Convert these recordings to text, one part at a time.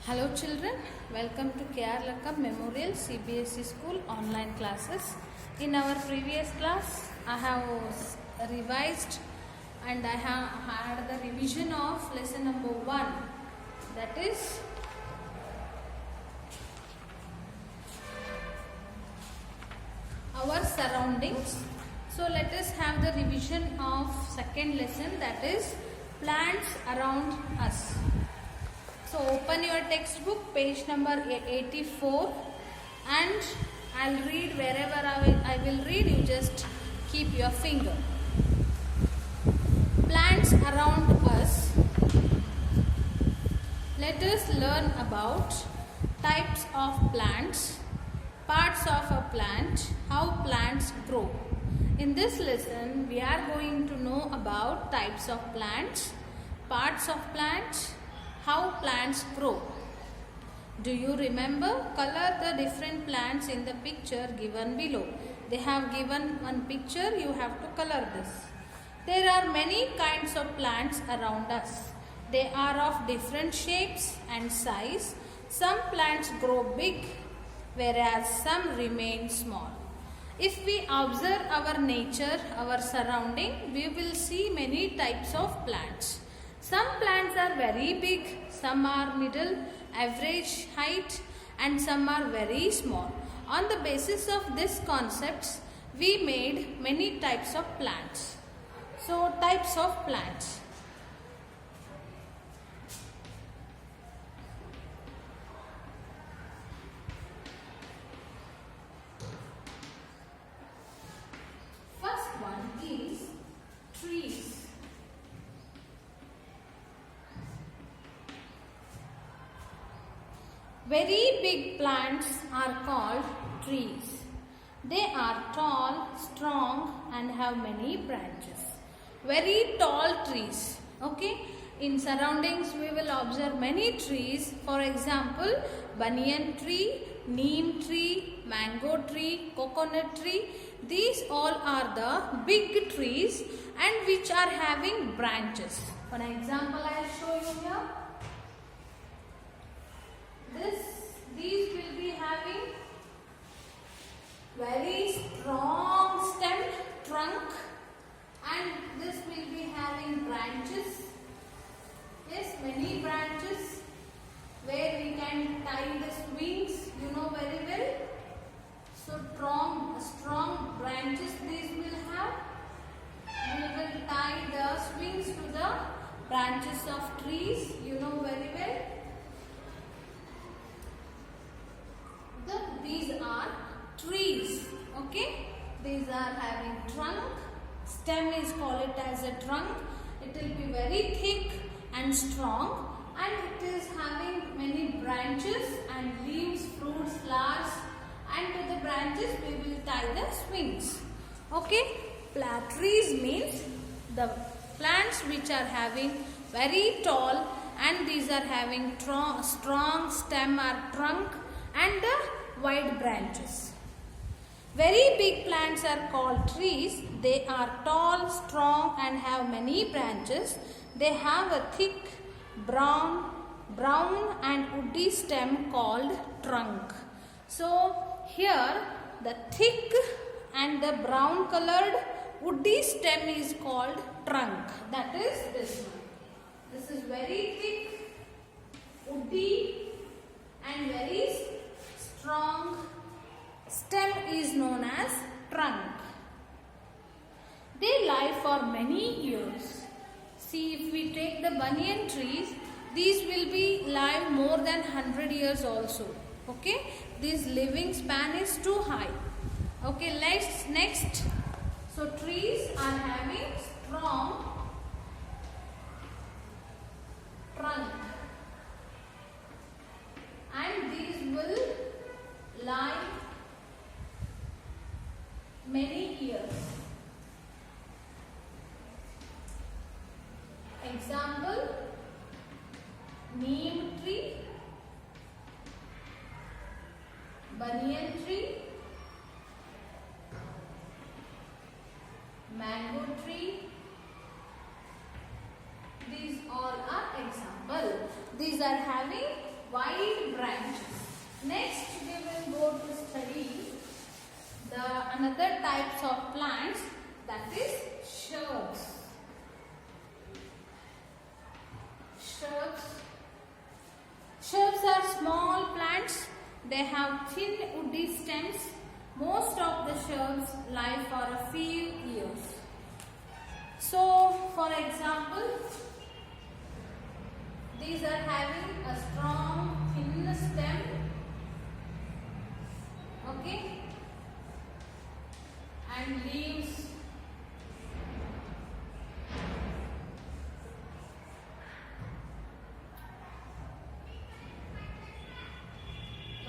Hello children, welcome to K.R. Lakkam Memorial CBSE School online classes. In our previous class, I have revised and I have had the revision of lesson number 1, that is our surroundings. So let us have the revision of second lesson, that is plants around us. So open your textbook, page number 84, and I'll read wherever I will read, you just keep your finger. Plants around us. Let us learn about types of plants, parts of a plant, how plants grow. In this lesson, we are going to know about types of plants, parts of plants, how plants grow. Do you remember? Color the different plants in the picture given below. They have given one picture, you have to color this. There are many kinds of plants around us. They are of different shapes and size. Some plants grow big, whereas some remain small. If we observe our nature, our surrounding, we will see many types of plants. Some plants are very big, some are middle, average height, and some are very small. On the basis of these concepts, we made many types of plants. So, types of plants. First one is trees. Very big plants are called trees. They are tall, strong, and have many branches. Very tall trees. Okay. In surroundings, we will observe many trees. For example, banyan tree, neem tree, mango tree, coconut tree. These all are the big trees and which are having branches. For example, I will show you here. These will be having very strong stem, trunk, and this will be having branches. Yes, many branches where we can tie the swings, you know very well. So strong branches these will have. We will tie the swings to the branches of trees, you know very well. These are trees, okay? These are having trunk, stem is called it as a trunk. It will be very thick and strong, and it is having many branches and leaves, fruits, flowers, and to the branches we will tie the swings. Okay? Trees means the plants which are having very tall and these are having strong stem or trunk and wide branches. Very big plants are called trees. They are tall, strong, and have many branches. They have a thick brown and woody stem called trunk. So here the thick and the brown colored woody stem is called trunk. That is this one. This is very thick, woody, and very strong stem is known as trunk. They live for many years. See, if we take the banyan trees, these will be live more than 100 years also. Okay, this living span is too high. Okay, next. So trees are having strong trunk, and these will live many years. Example, neem tree, banyan tree, mango tree. These all are example. These are having wide branches. Next we will go to study the another types of plants, that is shrubs. Shrubs are small plants. They have thin woody stems. Most of the shrubs live for a few years. So, for example, these are having a strong thin stem. Okay, and leaves.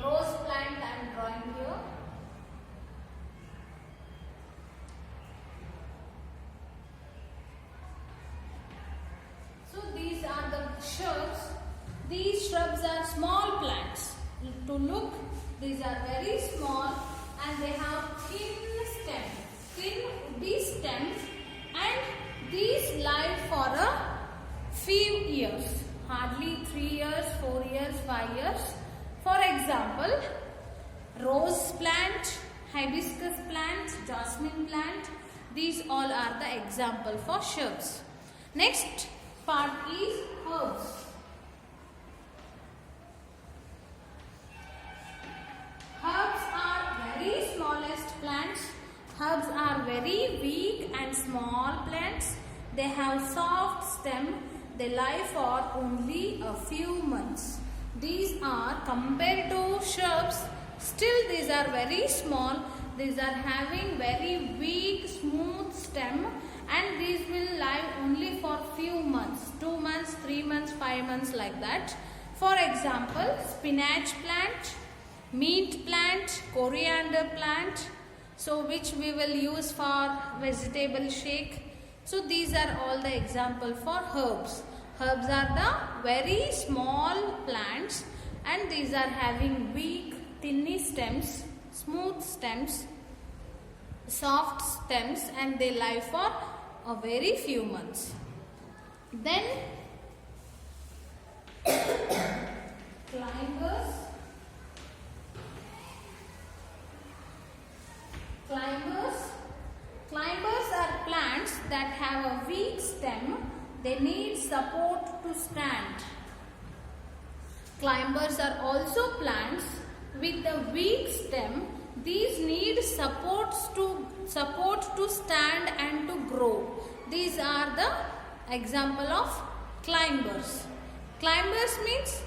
Rose plant I am drawing here. So these are the shrubs. These shrubs are small plants. To look, these are very small and they have thin woody stems, and these live for a few years, hardly 3 years, 4 years, 5 years. For example, rose plant, hibiscus plant, jasmine plant, these all are the example for shrubs. Next part is herbs. Herbs are very smallest plants. Herbs are very weak and small plants. They have soft stem. They live for only a few months. These are compared to shrubs. Still these are very small. These are having very weak smooth stem, and these will live only for few months. 2 months, 3 months, 5 months, like that. For example, spinach plant, mint plant, coriander plant, so which we will use for vegetable shake. So these are all the example for herbs. Herbs are the very small plants, and these are having weak thinny stems, smooth stems, soft stems, and they live for a very few months. Then climbers. Climbers are plants that have a weak stem. They need support to stand. Climbers are also plants with a weak stem. These need support to stand and to grow. These are the example of climbers. Climbers means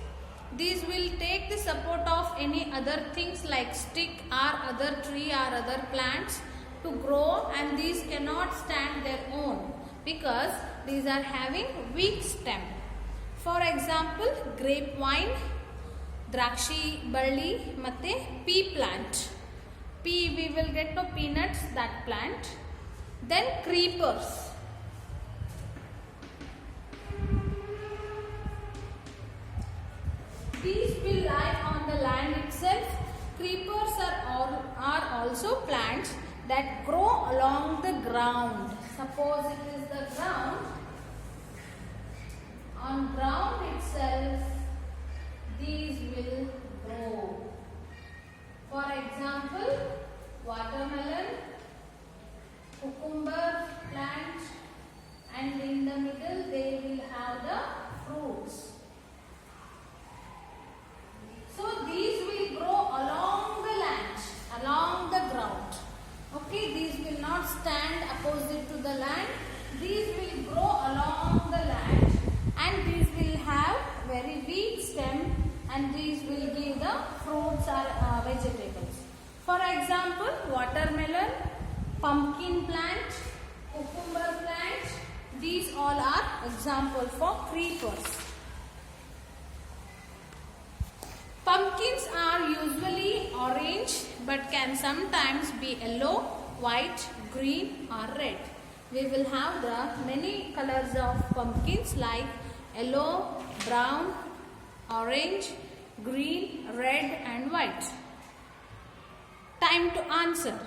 these will take the support of any other things like stick or other tree or other plants to grow, and these cannot stand their own because these are having weak stem. For example, grapevine, drakshi balli, matte pea plant. Pea, we will get to peanuts, that plant. Then creepers. These will lie on the land itself. Creepers are also plants that grow along the ground. Suppose it is the ground. On ground itself, these will grow. For example, watermelon, cucumber plant, and in the middle they will have the fruits. So these will grow along the land, along the ground. Okay, these will not stand opposite to the land. These will grow along the land, and these will have very weak stem, and these will give the fruits or vegetables. For example, watermelon, pumpkin plant, cucumber plant, these all are example for creepers. Pumpkins are usually orange but can sometimes be yellow, white, green or red. We will have the many colors of pumpkins like yellow, brown, orange, green, red and white. Time to answer.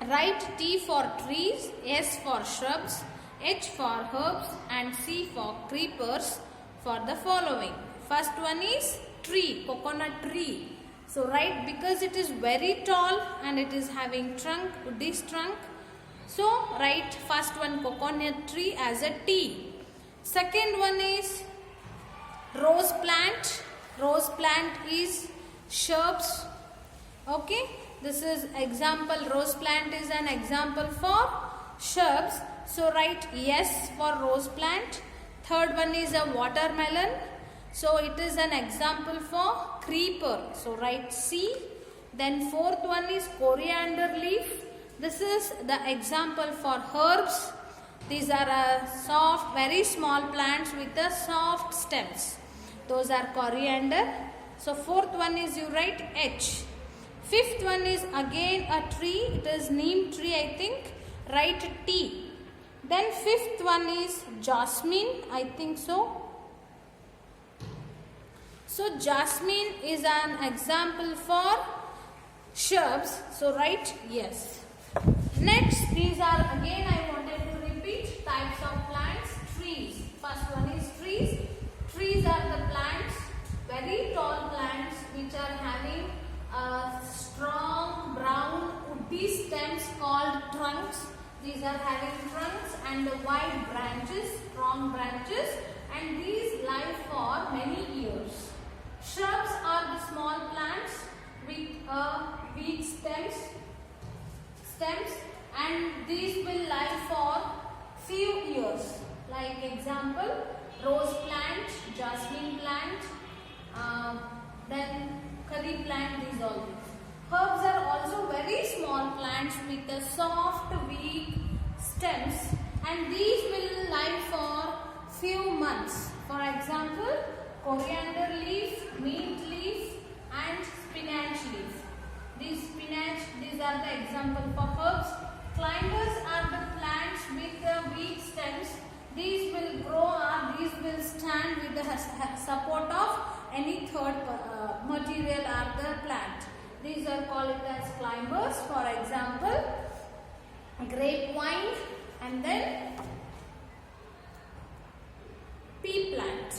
Write T for trees, S for shrubs, H for herbs and C for creepers for the following. First one is tree, coconut tree. So right, because it is very tall and it is having trunk, this trunk. So write first one coconut tree as a T. Second one is rose plant. Rose plant is shrubs. Okay, this is example. Rose plant is an example for shrubs. So write yes for rose plant. Third one is a watermelon. So it is an example for creeper. So write C. Then fourth one is coriander leaf. This is the example for herbs. These are soft, very small plants with the soft stems. Those are coriander. So fourth one is you write H. Fifth one is again a tree. It is neem tree, I think. Write T. Then fifth one is jasmine, I think so. So jasmine is an example for shrubs. So write yes. Next, these are again I wanted to repeat types of plants. Trees. First one is trees. Trees are the plants, very tall plants which are having strong brown woody stems called trunks. These are having trunks and wide branches, strong branches, and these live for many years. Shrubs are the small plants with weak stems, and these will live for few years. Like example, rose plant, jasmine plant, then curry plant, these all these. Herbs are also very small plants with the soft weak stems, and these will live for few months. For example, coriander leaf, mint leaf and spinach leaf. These are the example for herbs. Climbers are the plants with the weak stems. These will grow or these will stand with the support of any third material or the plant. These are called as climbers. For example, grapevine and then pea plant.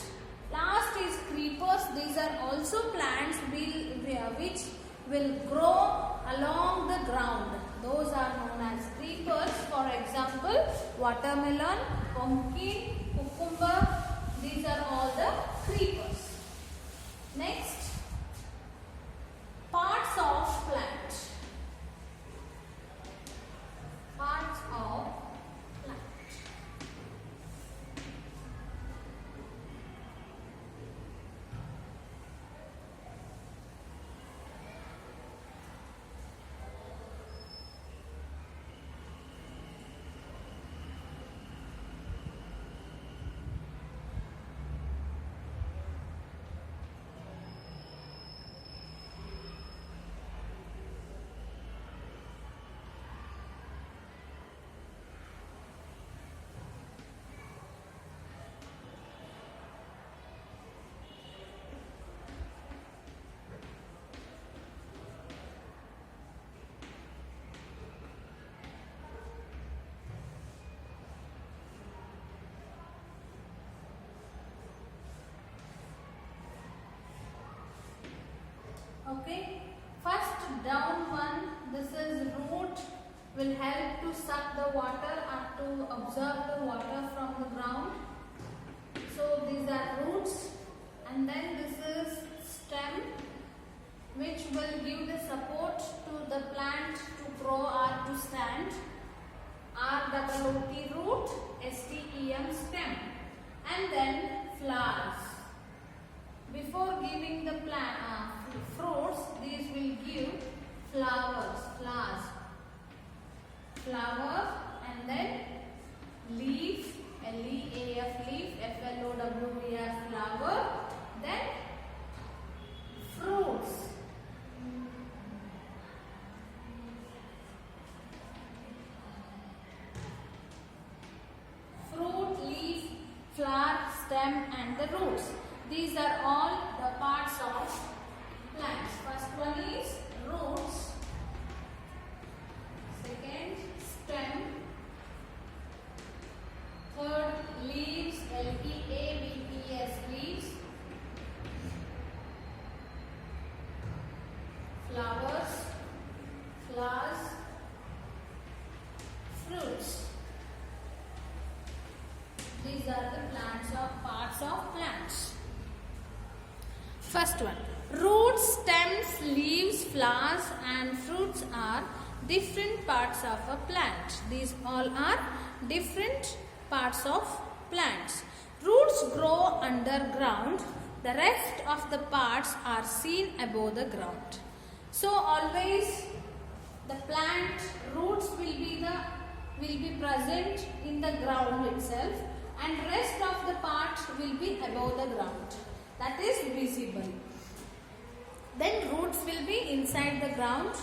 Last is creepers. These are also plants which will grow along the ground. Those are known as creepers. For example, watermelon, pumpkin, cucumber. These are all the creepers. Next, parts of plant. Parts of plant. Okay, first down one, this is root, will help to suck the water or to absorb the water from the ground. So these are roots, and then this is stem, which will give the support to the plant to grow or to stand. R-O-O-T root, S-T-E-M stem, and then flowers. Before giving the fruits, these will give flowers, flower, and then leaf, L-E-A-F leaf, F-L-O-W-E-R flower, then fruits. Fruit, leaf, flower, stem and the roots. These are all the parts of plants. First one is roots, second stem, third leaves, L-E-A-V-E-S leaves, First one, roots, stems, leaves, flowers and fruits are different parts of a plant. These all are different parts of plants. Roots grow underground. The rest of the parts are seen above the ground. So always the plant roots will be present in the ground itself, and rest of the parts will be above the ground. That is visible. Then roots will be inside the ground.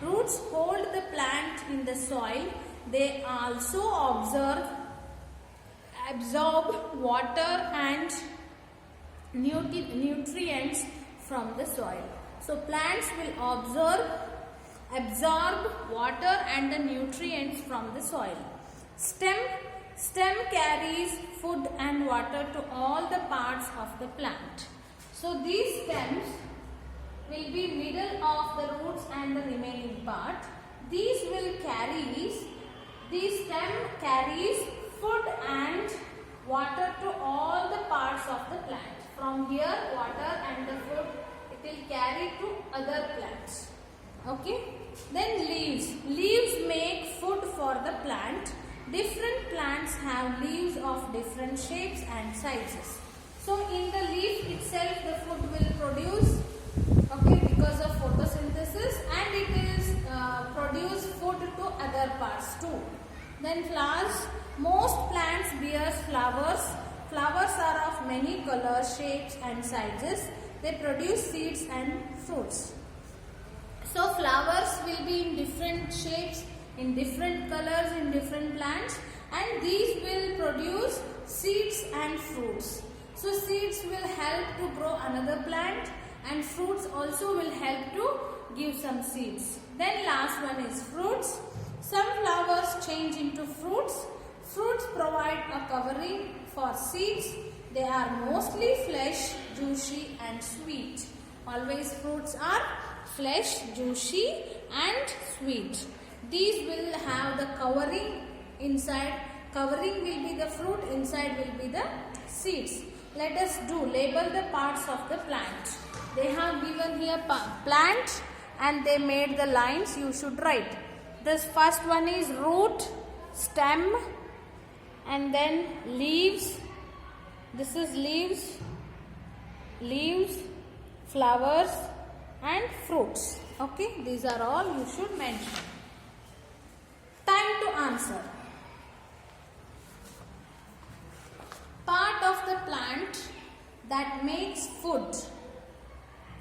Roots hold the plant in the soil. They also absorb water and nutrients from the soil. So plants will absorb water and the nutrients from the soil. Stem carries food and water to all the parts of the plant. So these stems will be middle of the roots and the remaining part. This stem carries food and water to all the parts of the plant. From here, water and the food it will carry to other plants. Okay. Then leaves. Leaves make food for the plant. Different plants have leaves of different shapes and sizes. So in the leaf itself the food will produce, okay, because of photosynthesis, and it is produce food to other parts too. Then flowers. Most plants bear flowers. Flowers are of many colors, shapes and sizes. They produce seeds and fruits. So flowers will be in different shapes, in different colors, in different plants, and these will produce seeds and fruits. So seeds will help to grow another plant, and fruits also will help to give some seeds. Then last one is fruits. Some flowers change into fruits. Fruits provide a covering for seeds. They are mostly flesh, juicy and sweet. Always fruits are flesh, juicy and sweet. These will have the covering inside. Covering will be the fruit, inside will be the seeds. Let us label the parts of the plant. They have given here plant and they made the lines. You should write. This first one is root, stem, and then leaves. This is leaves, flowers and fruits. Okay, these are all you should mention. Time to answer. Part of the plant that makes food.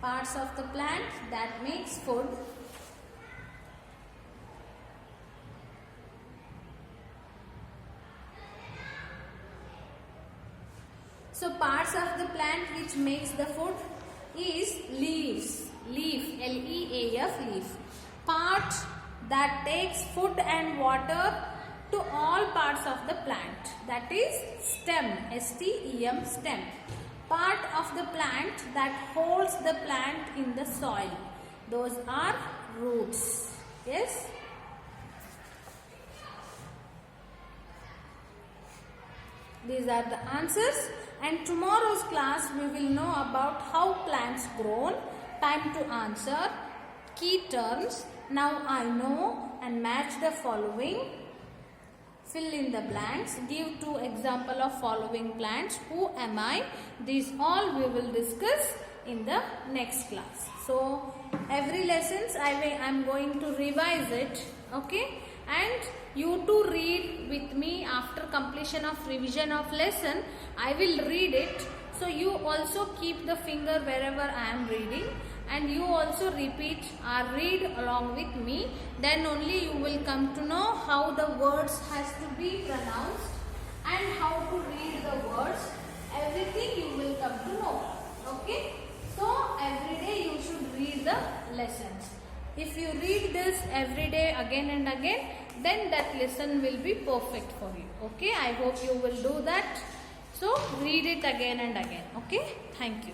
Parts of the plant that makes food. So parts of the plant which makes the food is leaves. Leaf, L-E-A-F, leaf. Part that takes food and water to all parts of the plant. That is stem, S-T-E-M, stem. Part of the plant that holds the plant in the soil. Those are roots. Yes? These are the answers, and tomorrow's class we will know about how plants grow. Time to answer. Key terms. Now I know and match the following. Fill in the blanks. Give 2 examples of following plants. Who am I? These all we will discuss in the next class. So every lessons I am going to revise it. Okay, and you too read with me after completion of revision of lesson. I will read it. So you also keep the finger wherever I am reading, and you also repeat or read along with me. Then only you will come to know how the words has to be pronounced and how to read the words. Everything you will come to know. Okay. So every day you should read the lessons. If you read this every day again and again, then that lesson will be perfect for you. Okay. I hope you will do that. So read it again and again. Okay. Thank you.